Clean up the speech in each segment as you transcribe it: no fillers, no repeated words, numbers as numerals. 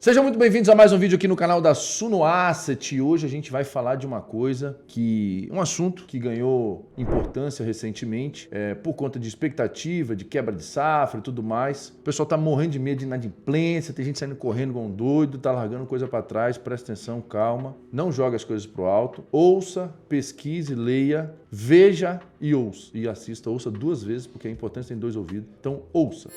Sejam muito bem-vindos a mais um vídeo aqui no canal da Suno Asset. E hoje a gente vai falar de uma coisa um assunto que ganhou importância recentemente por conta de expectativa, de quebra de safra e tudo mais. O pessoal tá morrendo de medo de inadimplência, tem gente saindo correndo igual um doido, tá largando coisa para trás. Presta atenção, calma, não joga as coisas pro alto. Ouça, pesquise, leia, veja e ouça. E assista, ouça duas vezes, porque é importante, tem dois ouvidos. Então ouça.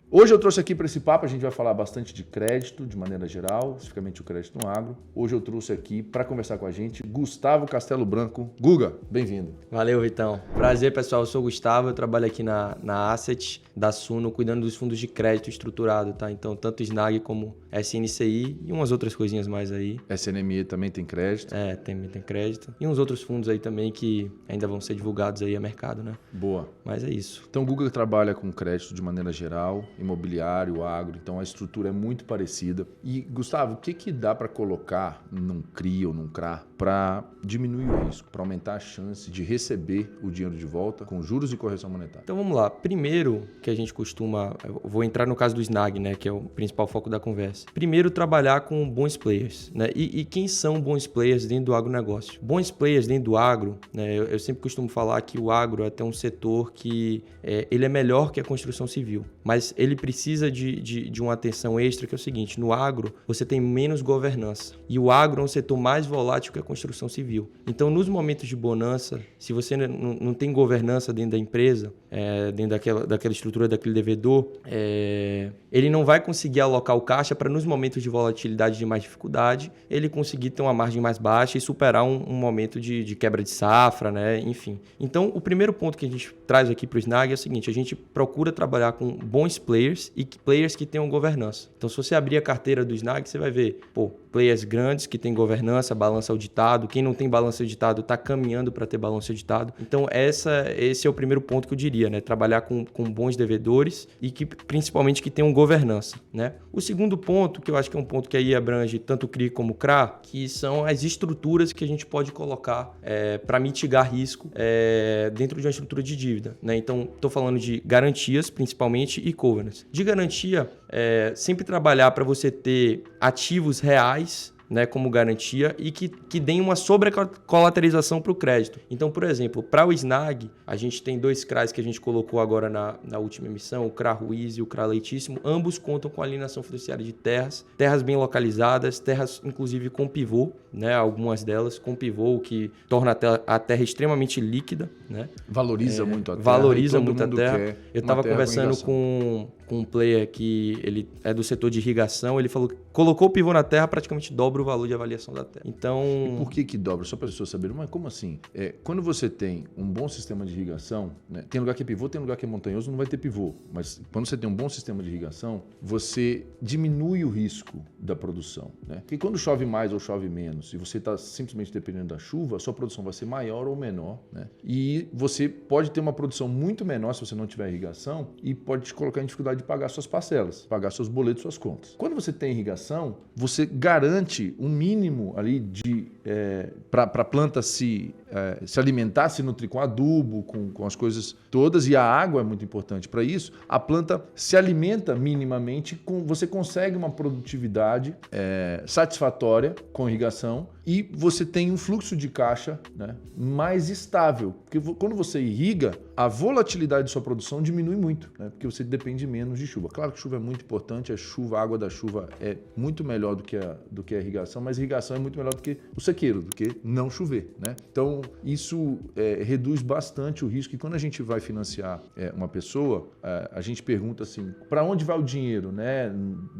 Hoje eu trouxe aqui para esse papo, a gente vai falar bastante de crédito, de maneira geral, especificamente o crédito no agro. Hoje eu trouxe aqui para conversar com a gente Gustavo Castelo Branco. Guga, bem-vindo. Valeu, Vitão. Prazer, pessoal. Eu sou o Gustavo, eu trabalho aqui na Asset da Suno, cuidando dos fundos de crédito estruturado, tá? Então, tanto SNAG como SNCI e umas outras coisinhas mais aí. SNME também tem crédito? Tem crédito. E uns outros fundos aí também que ainda vão ser divulgados aí a mercado, né? Boa. Mas é isso. Então, o Guga trabalha com crédito de maneira geral, imobiliário, agro, então a estrutura é muito parecida. E, Gustavo, o que dá para colocar num CRI ou num CRA para diminuir o risco, para aumentar a chance de receber o dinheiro de volta com juros e correção monetária? Então vamos lá. Primeiro que a gente costuma, eu vou entrar no caso do SNAG, né, que é o principal foco da conversa. Primeiro, trabalhar com bons players, né? E quem são bons players dentro do agronegócio? Bons players dentro do agro, né? Eu sempre costumo falar que o agro é até um setor que ele é melhor que a construção civil, mas ele precisa de uma atenção extra, que é o seguinte: no agro você tem menos governança e o agro é um setor mais volátil que a construção civil. Então, nos momentos de bonança, se você não tem governança dentro da empresa, dentro daquela estrutura daquele devedor, ele não vai conseguir alocar o caixa para, nos momentos de volatilidade, de mais dificuldade, ele conseguir ter uma margem mais baixa e superar um momento de quebra de safra, né? Enfim. Então, o primeiro ponto que a gente traz aqui para o SNAG é o seguinte: a gente procura trabalhar com bons players e players que tenham governança. Então, se você abrir a carteira do SNAG, você vai ver, players grandes que têm governança, balanço auditado. Quem não tem balanço auditado está caminhando para ter balanço auditado. Então, esse é o primeiro ponto que eu diria, né? Trabalhar com bons devedores e principalmente que tenham governança, né? O segundo ponto, que eu acho que é um ponto que aí abrange tanto o CRI como o CRA, que são as estruturas que a gente pode colocar para mitigar risco dentro de uma estrutura de dívida, né? Então, estou falando de garantias, principalmente, e covenants. De garantia, sempre trabalhar para você ter ativos reais, né, como garantia e que deem uma sobrecolateralização para o crédito. Então, por exemplo, para o SNAG, a gente tem dois CRAs que a gente colocou agora na última emissão, o CRA Ruiz e o CRA Leitíssimo. Ambos contam com alienação fiduciária de terras bem localizadas, terras inclusive com pivô, né, algumas delas com pivô, o que torna a terra extremamente líquida, né? Valoriza muito a terra. Valoriza muito a terra. Eu estava conversando com um player que ele é do setor de irrigação, ele falou que colocou o pivô na terra, praticamente dobra o valor de avaliação da terra. Então... E por que dobra? Só para as pessoas saberem, mas como assim? Quando você tem um bom sistema de irrigação, né, tem lugar que é pivô, tem lugar que é montanhoso, não vai ter pivô. Mas quando você tem um bom sistema de irrigação, você diminui o risco da produção, né? Porque quando chove mais ou chove menos, e você está simplesmente dependendo da chuva, a sua produção vai ser maior ou menor, né? E você pode ter uma produção muito menor se você não tiver irrigação e pode te colocar em dificuldade de pagar suas parcelas, pagar seus boletos, suas contas. Quando você tem irrigação, você garante um mínimo ali para a planta se alimentar, se nutrir com adubo, com as coisas todas, e a água é muito importante para isso. A planta se alimenta minimamente, você consegue uma produtividade satisfatória com irrigação e você tem um fluxo de caixa, né, mais estável. Porque quando você irriga, a volatilidade de sua produção diminui muito, né, porque você depende menos de chuva. Claro que chuva é muito importante, a água da chuva é muito melhor do que a irrigação, mas a irrigação é muito melhor do que o sequeiro, do que não chover, né? Então, isso reduz bastante o risco. E quando a gente vai financiar uma pessoa, a gente pergunta assim, para onde vai o dinheiro, né?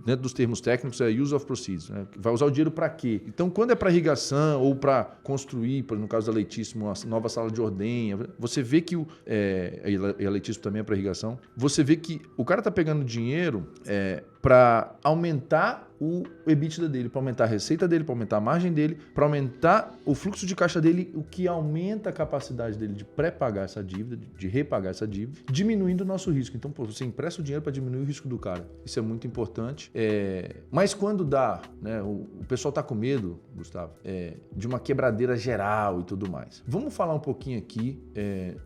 Dentro dos termos técnicos é use of proceeds, né? Vai usar o dinheiro para quê? Então, quando é para irrigação ou para construir, no caso da Leitíssimo, uma nova sala de ordenha, você vê que e a Leitíssimo também é para irrigação, você vê que o cara está pegando dinheiro para aumentar o EBITDA dele, para aumentar a receita dele, para aumentar a margem dele, para aumentar o fluxo de caixa dele, o que aumenta a capacidade dele de pré-pagar essa dívida, de repagar essa dívida, diminuindo o nosso risco. Então, você empresta o dinheiro para diminuir o risco do cara. Isso é muito importante. Mas quando dá, né, o pessoal está com medo, Gustavo, de uma quebradeira geral e tudo mais. Vamos falar um pouquinho aqui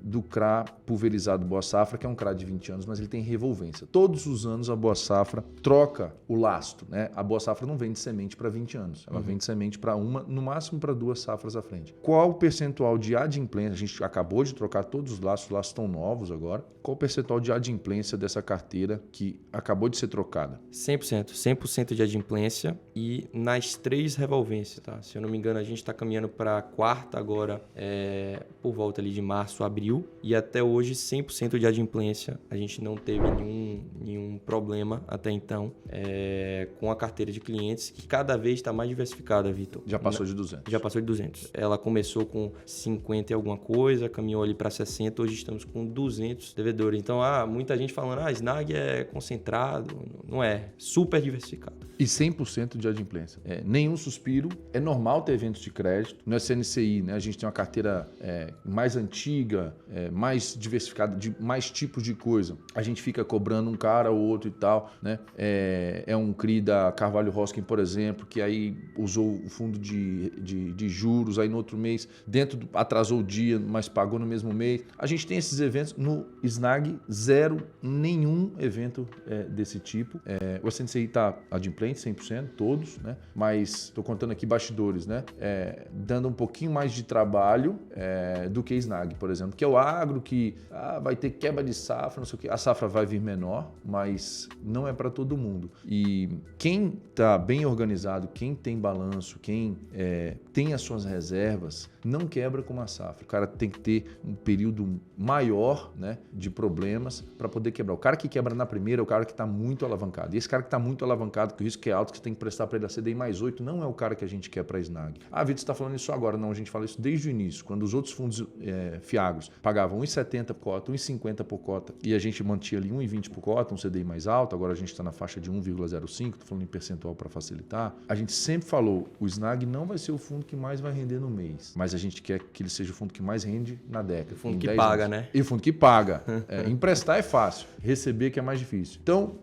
do CRA pulverizado Boa Safra, que é um CRA de 20 anos, mas ele tem revolvência. Todos os anos a Boa Safra troca o lastro, né? A Boa Safra não vende semente para 20 anos. Ela vende semente para uma, no máximo para 2 safras à frente. Qual o percentual de adimplência? A gente acabou de trocar todos os lastros estão novos agora. Qual o percentual de adimplência dessa carteira que acabou de ser trocada? 100% de adimplência e nas 3 revolvências, tá? Se eu não me engano, a gente está caminhando para a 4ª agora, por volta ali de março, abril, e até hoje 100% de adimplência. A gente não teve nenhum problema até então com a carteira de clientes, que cada vez está mais diversificada, Vitor. Já passou de 200. Já passou de 200. Ela começou com 50 e alguma coisa, caminhou ali para 60, hoje estamos com 200 devedores. Então, muita gente falando, Snag é concentrado. Não é. Super diversificado. E 100% de adimplência. Nenhum suspiro. É normal ter eventos de crédito. No SNCI, né, a gente tem uma carteira mais antiga, mais diversificada, de mais tipos de coisa. A gente fica cobrando um cara ou outro e tal, né? É um CRI da Carvalho Hosking, por exemplo, que aí usou o fundo de juros, aí no outro mês atrasou o dia, mas pagou no mesmo mês. A gente tem esses eventos. No Snag, nenhum evento desse tipo. O SNCI está adimplente, 100%, todos, né? Mas estou contando aqui bastidores, né? Dando um pouquinho mais de trabalho do que Snag, por exemplo, que é o agro que vai ter quebra de safra, não sei o quê. A safra vai vir menor, mas não é para todo mundo. E quem está bem organizado, quem tem balanço, quem tem as suas reservas, não quebra com uma safra. O cara tem que ter um período maior, né, de problemas para poder quebrar. O cara que quebra na primeira é o cara que está muito alavancado. E esse cara que está muito alavancado, que o risco é alto, que você tem que prestar para ele a CDI mais 8, não é o cara que a gente quer para a Snag. Vitor, você está falando isso agora. Não, a gente fala isso desde o início. Quando os outros fundos fiagros pagavam 1,70 por cota, 1,50 por cota, e a gente mantinha ali 1,20 por cota, um CDI mais alto, agora a gente está na faixa de 1,05, estou falando em percentual para facilitar. A gente sempre falou, o Snag não vai ser o fundo que mais vai render no mês, mas a gente quer que ele seja o fundo que mais rende na década. O fundo que paga, né? E o fundo que paga. Emprestar é fácil, receber que é mais difícil. Então,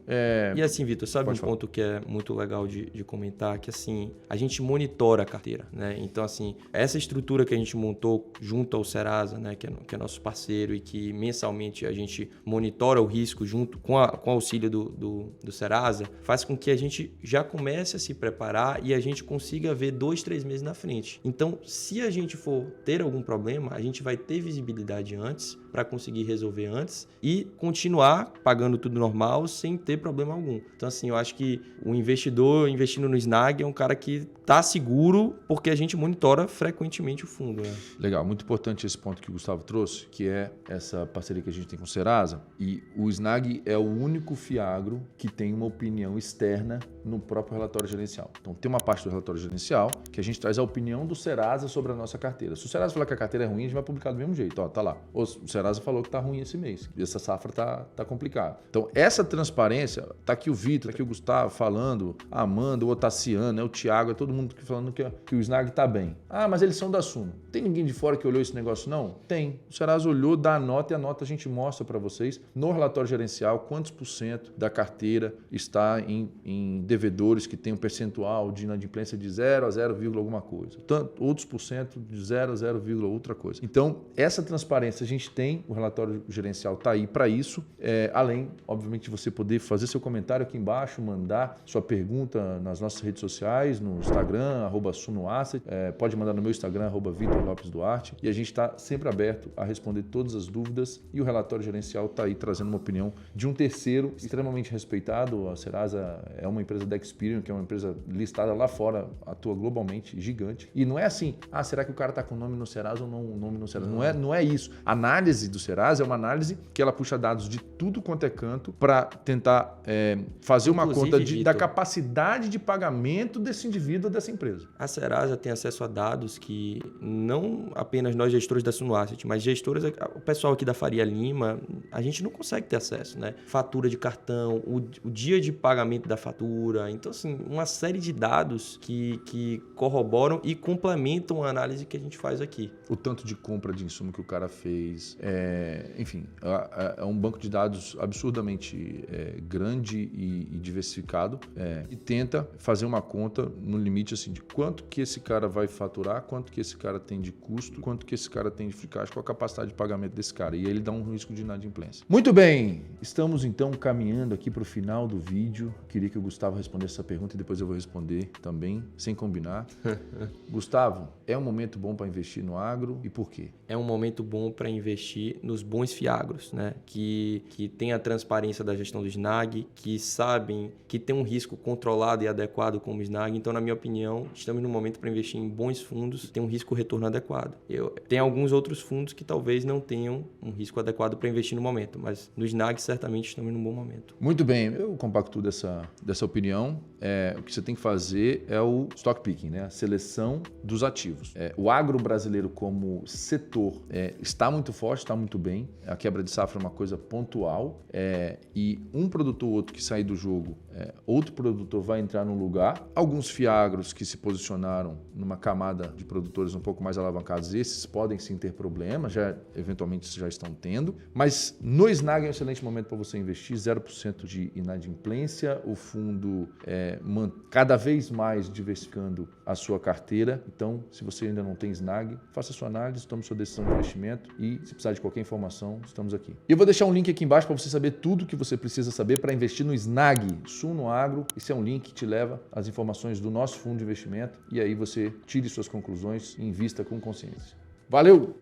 E assim, Vitor, sabe ponto que é muito legal de comentar? Que assim, a gente monitora a carteira, né? Então, assim, essa estrutura que a gente montou junto ao Serasa, né? Que é nosso parceiro e que mensalmente a gente monitora o risco junto com o auxílio do Serasa, faz com que a gente já comece a se preparar e a gente consiga ver 2, 3 meses na frente. Então, se a gente for ter algum problema, a gente vai ter visibilidade antes para conseguir resolver antes e continuar pagando tudo normal sem ter problema algum. Então, assim, eu acho que o investidor investindo no Snag é um cara que está seguro porque a gente monitora frequentemente o fundo, né? Legal, muito importante esse ponto que o Gustavo trouxe, que é essa parceria que a gente tem com o Serasa. E o Snag é o único fiagro que tem uma opinião externa no próprio relatório gerencial. Então, tem uma parte do relatório gerencial que a gente traz a opinião do Serasa sobre a nossa carteira. Se o Serasa falar que a carteira é ruim, a gente vai publicar do mesmo jeito. Tá lá. O Serasa falou que tá ruim esse mês. Essa safra tá complicada. Então, essa transparência, tá aqui o Vitor, tá aqui o Gustavo falando, a Amanda, o Otaciano, o Thiago, é todo mundo falando que o Snag tá bem. Mas eles são da Suno. Tem ninguém de fora que olhou esse negócio, não? Tem. O Serasa olhou, dá a nota e a nota a gente mostra para vocês no relatório gerencial quantos % da carteira está em devedores que tem um percentual de inadimplência de 0 a 0, alguma coisa. Outros % de 0 a 0, outra coisa. Então, essa transparência a gente tem, o relatório gerencial está aí para isso, além, obviamente, de você poder fazer seu comentário aqui embaixo, mandar sua pergunta nas nossas redes sociais, no Instagram, @sunoasset, pode mandar no meu Instagram, @Vitor Lopes Duarte, e a gente está sempre aberto a responder todas as dúvidas, e o relatório gerencial está aí trazendo uma opinião de um terceiro extremamente respeitado. A Serasa é uma empresa da Experian, que é uma empresa listada lá fora, atua globalmente, gigante, e não é assim, será que o cara está com nome no Serasa ou não nome no Serasa? Não é isso. A análise do Serasa é uma análise que ela puxa dados de tudo quanto é canto para tentar fazer uma conta da capacidade de pagamento desse indivíduo ou dessa empresa. A Serasa tem acesso a dados que não apenas nós gestores da Suno Asset, mas gestores, o pessoal aqui da Faria Lima, a gente não consegue ter acesso, né? Fatura de cartão, o dia de pagamento da fatura. Então, assim, uma série de dados que corroboram e complementam a análise que a gente faz aqui. O tanto de compra de insumo que o cara fez, enfim, é um banco de dados absurdamente grande e diversificado, e tenta fazer uma conta no limite assim, de quanto que esse cara vai faturar, quanto que esse cara tem de custo, quanto que esse cara tem de free cash, qual a capacidade de pagamento desse cara. E aí ele dá um risco de inadimplência. Muito bem, estamos então caminhando aqui para o final do vídeo. Queria que o Gustavo respondesse essa pergunta e depois eu vou responder também, sem combinar. Gustavo, é um momento bom para investir no agro e por quê? É um momento bom para investir nos bons fiagros, né? Que tem a transparência da gestão do SNAG, que sabem que tem um risco controlado e adequado como o SNAG. Então, na minha opinião, estamos no momento para investir em bons fundos que têm um risco-retorno adequado. Tem alguns outros fundos que talvez não tenham um risco adequado para investir no momento, mas no SNAG certamente estamos num bom momento. Muito bem, eu compacto dessa opinião. O que você tem que fazer é o stock picking, né? A seleção dos ativos. O agro brasileiro como setor está muito forte, está muito bem. A quebra de safra é uma coisa pontual, e um produtor ou outro que sair do jogo, outro produtor vai entrar no lugar. Alguns fiagros que se posicionaram numa camada de produtores um pouco mais alavancados, esses podem sim ter problemas, eventualmente já estão tendo, mas no SNAG é um excelente momento para você investir, 0% de inadimplência, o fundo cada vez mais diversificando a sua carteira. Então, se você ainda não tem SNAG, faça sua análise, tome sua decisão de investimento e, se precisar de qualquer informação, estamos aqui. E eu vou deixar um link aqui embaixo para você saber tudo que você precisa saber para investir no SNAG, Suno Agro. Esse é um link que te leva às informações do nosso fundo de investimento e aí você tire suas conclusões e invista com consciência. Valeu!